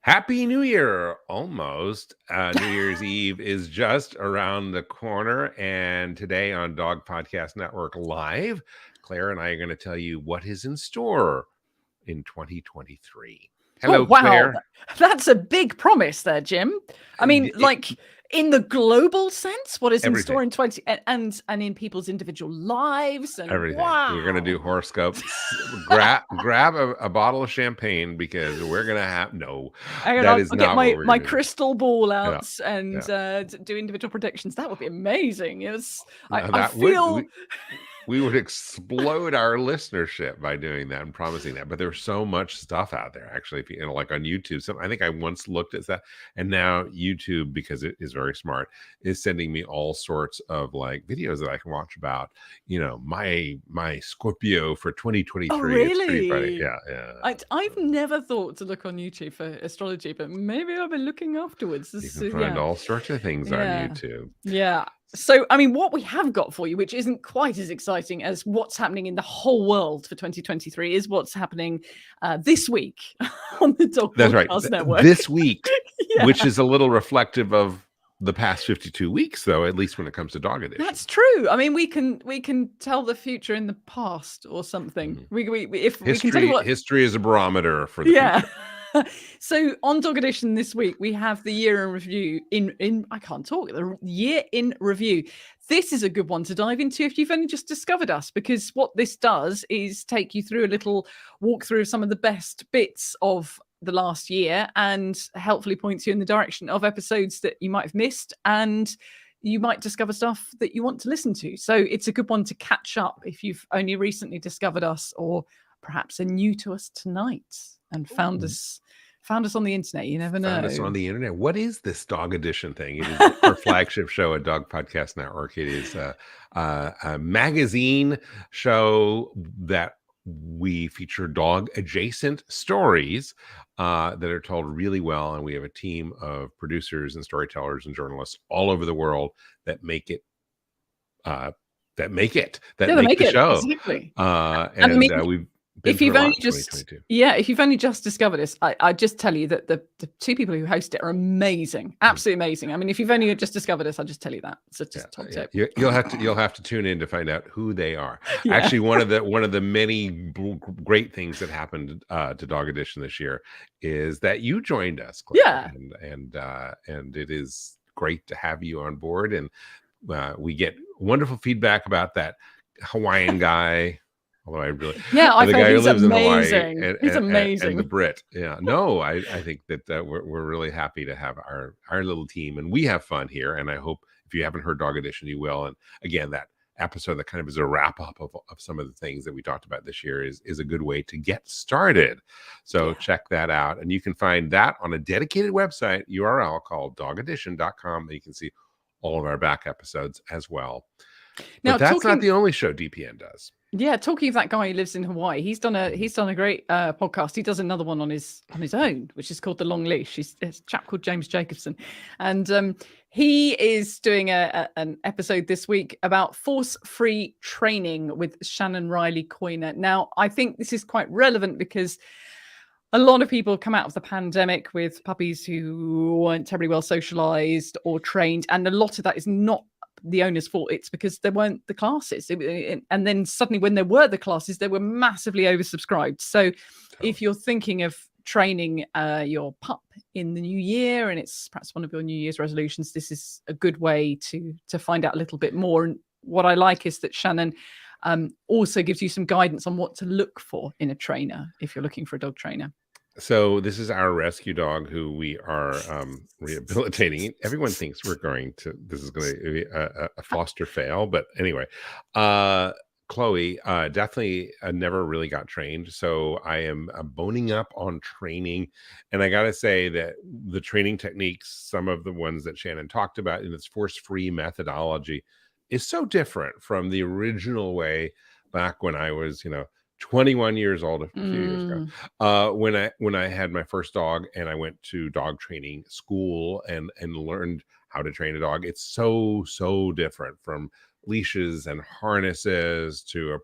Happy New Year, almost. New Year's Eve is just around the corner. And today on Dog Podcast Network Live, Claire and I are going to tell you what is in store in 2023. Oh, Hello, wow. Claire. That's a big promise there, Jim. I mean, like in the global sense, what is in Everything. store in 20 and in people's individual lives and Everything. wow. We're going to do horoscopes. grab a bottle of champagne because we're going to have I'll not get what we're my gonna do. crystal ball out and do individual predictions. That would be amazing. I feel we would explode our listenership by doing that and promising that. But there's so much stuff out there, actually, if you know, like on YouTube. So I think I once looked at that, and now YouTube, because it is very smart, is sending me all sorts of like videos that I can watch about, my Scorpio for 2023. Oh, really? It's pretty funny. Yeah. I've never thought to look on YouTube for astrology, but maybe I'll be looking afterwards. You can find all sorts of things on YouTube. Yeah. So, I mean, what we have got for you, which isn't quite as exciting as what's happening in the whole world for 2023, is what's happening this week on the Dog Podcast Network. This week, which is a little reflective of the past 52 weeks, though, at least when it comes to Dog Edition. That's true. I mean, we can tell the future in the past or something. We can tell you what history is a barometer for the future. So on Dog Edition this week, we have the year in review the year in review. This is a good one to dive into if you've only just discovered us, because what this does is take you through a little walkthrough of some of the best bits of the last year and helpfully points you in the direction of episodes that you might have missed, and you might discover stuff that you want to listen to. So it's a good one to catch up if you've only recently discovered us, or perhaps are new to us tonight and found us on the internet. You never know. Found us on the internet. What is this Dog Edition thing? It is our flagship show at Dog Podcast Network. It is a magazine show that we feature dog adjacent stories that are told really well, and we have a team of producers and storytellers and journalists all over the world that make it the show. Exactly. And we've if you've only just discovered this, I just tell you that the two people who host it are amazing, absolutely amazing. I mean, if you've only just discovered us, I'll just tell you that. So just top tip. You'll have to tune in to find out who they are. Actually, one of the many great things that happened to Dog Edition this year is that you joined us, Claire. And it is great to have you on board, and we get wonderful feedback about that Hawaiian guy. Although the guy who lives in Hawaii, he's amazing, and the Brit. I think that we're really happy to have our little team, and we have fun here. And I hope if you haven't heard Dog Edition, you will. And again, that episode that kind of is a wrap up of some of the things that we talked about this year is a good way to get started. So check that out, and you can find that on a dedicated website URL called dogedition.com. And you can see all of our back episodes as well. Now, but that's not the only show DPN does. Yeah, talking of that guy who lives in Hawaii, he's done a great podcast. He does another one on his own, which is called The Long Leash. It's a chap called James Jacobson, and he is doing an episode this week about force-free training with Shannon Riley Coyner. Now, I think this is quite relevant because a lot of people come out of the pandemic with puppies who weren't terribly well socialized or trained, and a lot of that is not the owner's fault. It's because there weren't the classes, and then suddenly when there were the classes, they were massively oversubscribed. So if you're thinking of training your pup in the new year, and it's perhaps one of your New Year's resolutions, this is a good way to find out a little bit more. And what I like is that Shannon also gives you some guidance on what to look for in a trainer if you're looking for a dog trainer. So this is our rescue dog who we are rehabilitating. Everyone thinks this is going to be a foster fail, but anyway, Chloe definitely never really got trained. So I am boning up on training, and I got to say that the training techniques, some of the ones that Shannon talked about in its force-free methodology, is so different from the original way back when I was, 21 years old, a few years ago, when I had my first dog and I went to dog training school and learned how to train a dog. It's so different from leashes and harnesses to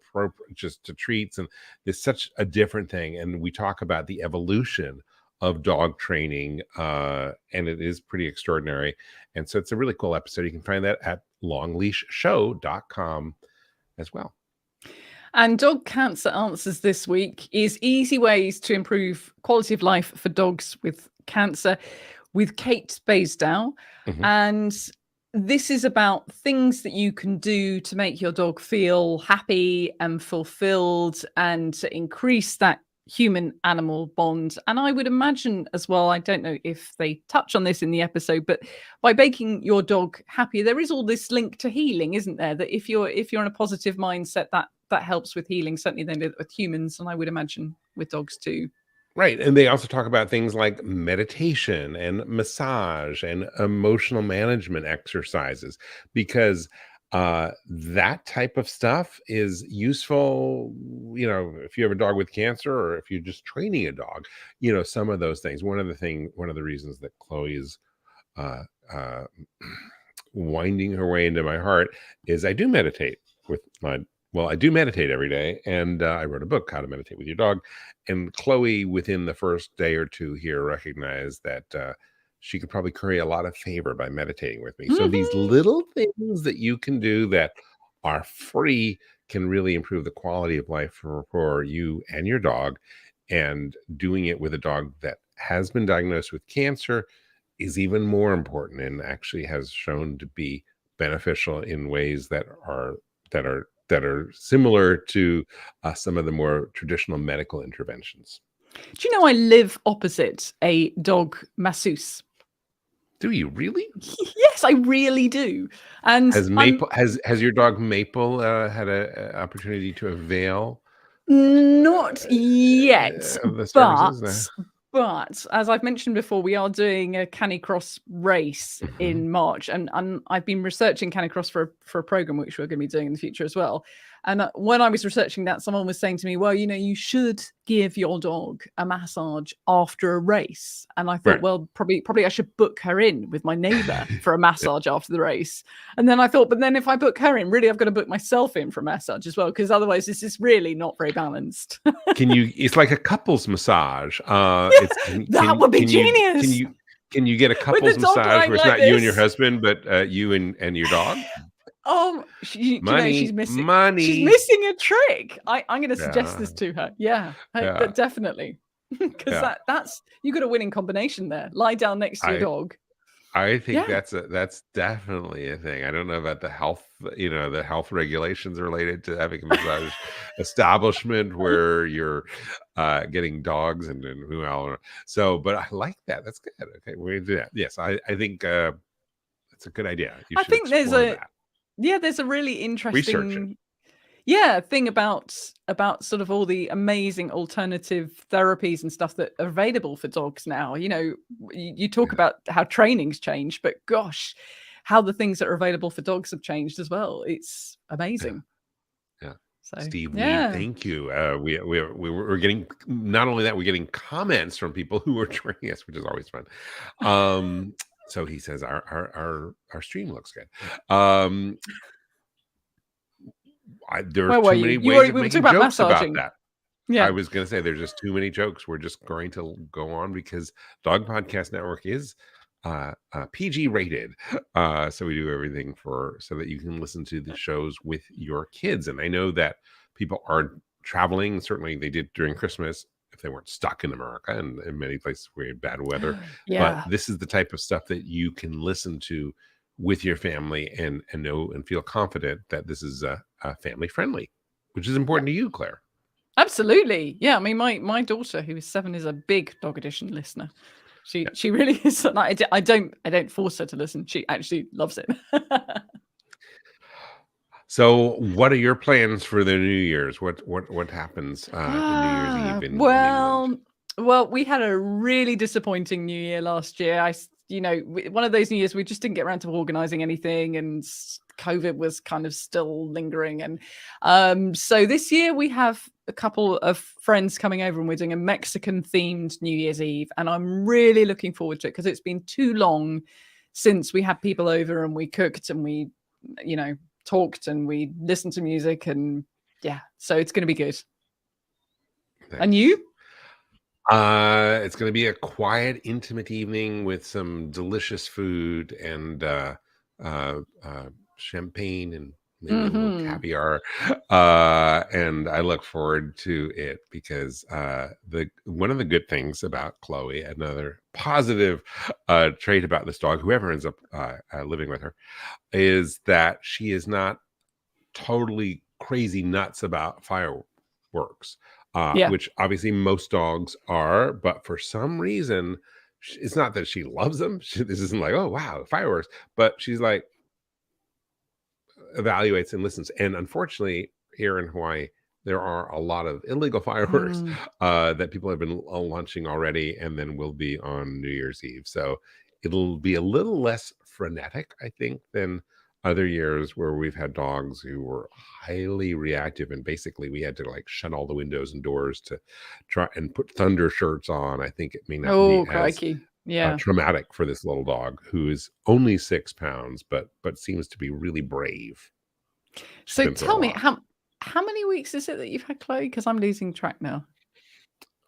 just to treats, and it's such a different thing. And we talk about the evolution of dog training, and it is pretty extraordinary. And so it's a really cool episode. You can find that at longleashshow.com as well. And Dog Cancer Answers this week is easy ways to improve quality of life for dogs with cancer with Kate Baisdow. Mhm. And this is about things that you can do to make your dog feel happy and fulfilled and to increase that human animal bond. And I would imagine as well, I don't know if they touch on this in the episode, but by making your dog happy, there is all this link to healing, isn't there? That if you're in a positive mindset, that helps with healing, certainly then with humans, and I would imagine with dogs too. Right. And they also talk about things like meditation and massage and emotional management exercises, because that type of stuff is useful, if you have a dog with cancer or if you're just training a dog, some of those things. One of the reasons that Chloe is uh, uh, winding her way into my heart is I do meditate with I do meditate every day, and I wrote a book, How to Meditate with Your Dog. And Chloe, within the first day or two here, recognized that she could probably curry a lot of favor by meditating with me. So these little things that you can do that are free can really improve the quality of life for you and your dog. And doing it with a dog that has been diagnosed with cancer is even more important, and actually has shown to be beneficial in ways that are similar to some of the more traditional medical interventions. Do you know I live opposite a dog masseuse? Do you really? Yes, I really do. And has your dog Maple had a opportunity to avail? Not yet, of the services? but as I've mentioned before, we are doing a Canicross race Mhm. in March, and I've been researching Canicross for a program which we're going to be doing in the future as well. And when I was researching that, someone was saying to me, "Well, you should give your dog a massage after a race." And I thought, Right. well, probably I should book her in with my neighbour for a massage after the race. And then I thought, but then if I book her in, really, I've got to book myself in for a massage as well, because otherwise, this is really not very balanced. It's like a couples massage. That would be genius. Can you get a couples dog massage lying where it's like not you and your this. husband, but you and your dog? She's Money, missing. money. She's missing a trick. I'm going to suggest this Yeah. to her. Yeah, Yeah. but definitely, because Yeah. that's you got a winning combination there. Lie down next to your dog. I think Yeah. that's definitely a thing. I don't know about the health regulations related to having a massage establishment where you're getting dogs and who else. So, but I like that. That's good. Okay, we're gonna do that. Yes, I think it's a good idea. You I should think there's explore that. there's a really Research it. interesting thing about sort of all the amazing alternative therapies and stuff that are available for dogs now. You talk about how training's changed, but gosh, how the things that are available for dogs have changed as well. It's amazing. Yeah. So Steve, yeah. thank you. We're getting, not only that, we're getting comments from people who are joining us, which is always fun. So he says our stream looks good. There are too many ways of making jokes about that. Yeah. I was going to say there's just too many jokes. We're just going to go on because Dog Podcast Network is PG rated. So we do everything so that you can listen to the shows with your kids. And I know that people are traveling. Certainly they did during Christmas if they weren't stuck in America and in many places where you had bad weather. Yeah. But this is the type of stuff that you can listen to with your family and know and feel confident that this is family friendly, which is important to you, Claire. Absolutely. Yeah. I mean, my daughter, who is 7, is a big Dog Edition listener. She really is. Like, I don't force her to listen. She actually loves it. So, what are your plans for the New Year's? What happens in New Year's Eve? Well, we had a really disappointing New Year last year. One of those New Years we just didn't get around to organizing anything, and COVID was kind of still lingering. And so this year we have a couple of friends coming over, and we're doing a Mexican themed New Year's Eve. And I'm really looking forward to it because it's been too long since we had people over and we cooked and we, talked and we listened to music, and so it's going to be good. Nice. And you? It's going to be a quiet, intimate evening with some delicious food and uh, champagne and maybe a little Hmm. caviar. And I look forward to it because the one of the good things about Chloe, another positive trait about this dog, whoever ends up living with her, is that she is not totally crazy nuts about fireworks, Yeah. which obviously most dogs are, but for some reason, it's not that she loves them. This isn't like, oh, wow, fireworks, but she's like, evaluates and listens. And unfortunately, here in Hawaii, there are a lot of illegal fireworks Mm. that people have been launching already and then will be on New Year's Eve. So it'll be a little less frenetic, I think, than other years where we've had dogs who were highly reactive and basically we had to like shut all the windows and doors to try and put thunder shirts on. I think it may not be Oh, as crikey. Yeah. traumatic for this little dog who is only 6 pounds, but seems to be really brave. She's So been through a tell me, lot. how many weeks is it that you've had Chloe? Because I'm losing track now.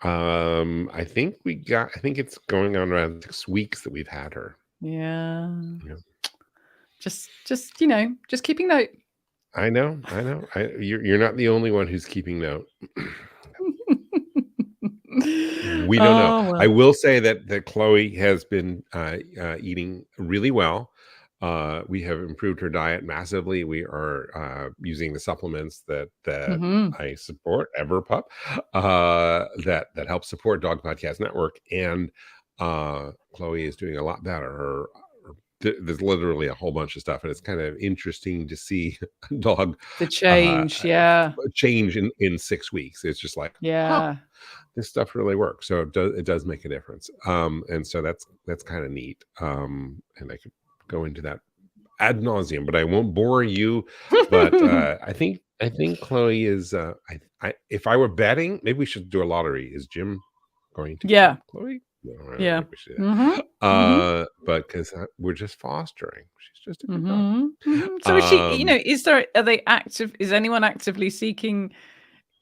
I think I think it's going on around 6 weeks that we've had her. Yeah. Yeah. Just just keeping note. I know. You're not the only one who's keeping note. We don't know. Oh I well. will say that Chloe has been eating really well. We have improved her diet massively. We are using the supplements that Hmm. I support, EverPup, that helps support Dog Podcast Network, and Chloe is doing a lot better. There's literally a whole bunch of stuff, and it's kind of interesting to see a dog The uh, change, yeah. change in 6 weeks. It's just like, huh, Yeah. this stuff really works. So it does make a difference. And so that's kind of neat. And I could go into that ad nauseum, but I won't bore you. But I think Chloe is. If I were betting, maybe we should do a lottery. Is Jim going to keep Yeah. Chloe? No, I don't Yeah. think we should. Hmm. Hmm. But because we're just fostering, she's just a good dog. Hmm. Hmm. So is she, Um, are they active? Is anyone actively seeking,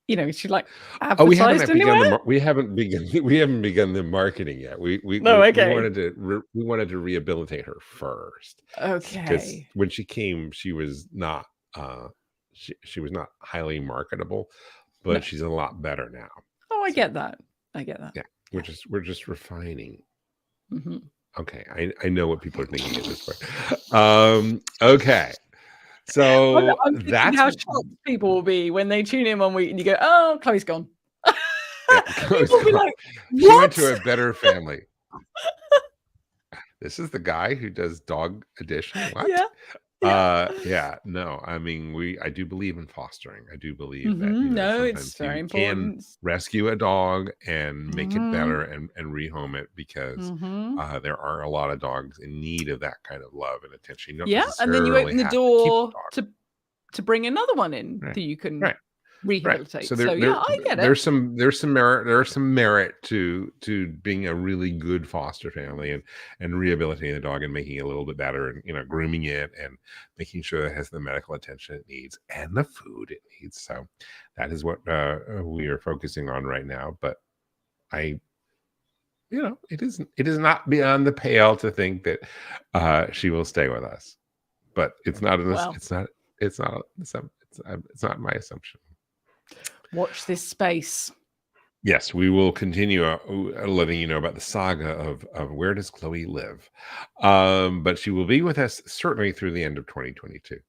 is she like Oh, we haven't advertised begun anywhere? we haven't begun we haven't begun the marketing yet. No, We okay. wanted to we wanted to rehabilitate her first, because Okay. when she came, she was not she was not highly marketable, No. but she's a lot better now. Oh, I So get that. I get that. yeah, Yeah. we're just refining. Hmm. Okay, I know what people are thinking at this point. Okay, I'm, so I'm thinking that's how shocked people will be when they tune in 1 week and you go, "Oh, Chloe's gone." yeah. People will be like, She went "What?" to a better family. This is the guy who does Dog Edition? What? Yeah. Yeah. Yeah, no, I mean, I do believe in fostering. I do believe that, No, it's sometimes very you can important. rescue a dog and make it Hmm. better and rehome it, because Hmm. there are a lot of dogs in need of that kind of love and attention. You don't Yeah, and then you necessarily open the have to keep the door dog. to bring another one in Right. that you can Right. Right. So rehabilitate. So yeah, I get it. there's some merit, to being a really good foster family and rehabilitating the dog and making it a little bit better, and grooming it and making sure it has the medical attention it needs and the food it needs. So that is what we are focusing on right now. But I it is not beyond the pale to think that she will stay with us. But it's not in this Well, it's not my assumption. watch this space. Yes, we will continue letting you know about the saga of where does Chloe live. But she will be with us certainly through the end of 2022.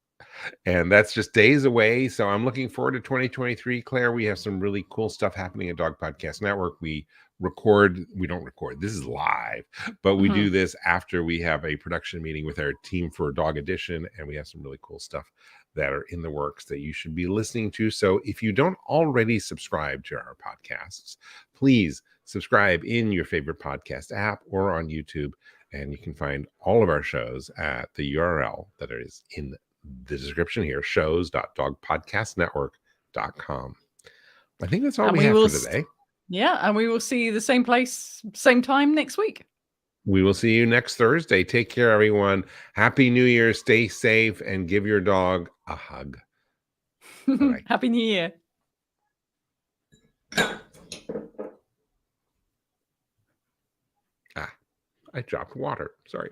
And that's just days away. So I'm looking forward to 2023. Claire, we have some really cool stuff happening at Dog Podcast Network. We don't record, this is live, but we Mhm. do this after we have a production meeting with our team for Dog Edition. And we have some really cool stuff that are in the works that you should be listening to. So if you don't already subscribe to our podcasts, please subscribe in your favorite podcast app or on YouTube. And you can find all of our shows at the URL that is in the description here, shows.dogpodcastnetwork.com. I think that's all And we we have will for today. Yeah, and we will see you the same place, same time next week. We will see you next Thursday. Take care, everyone. Happy New Year. Stay safe and give your dog a hug. Bye-bye. Happy New Year. I dropped water. Sorry.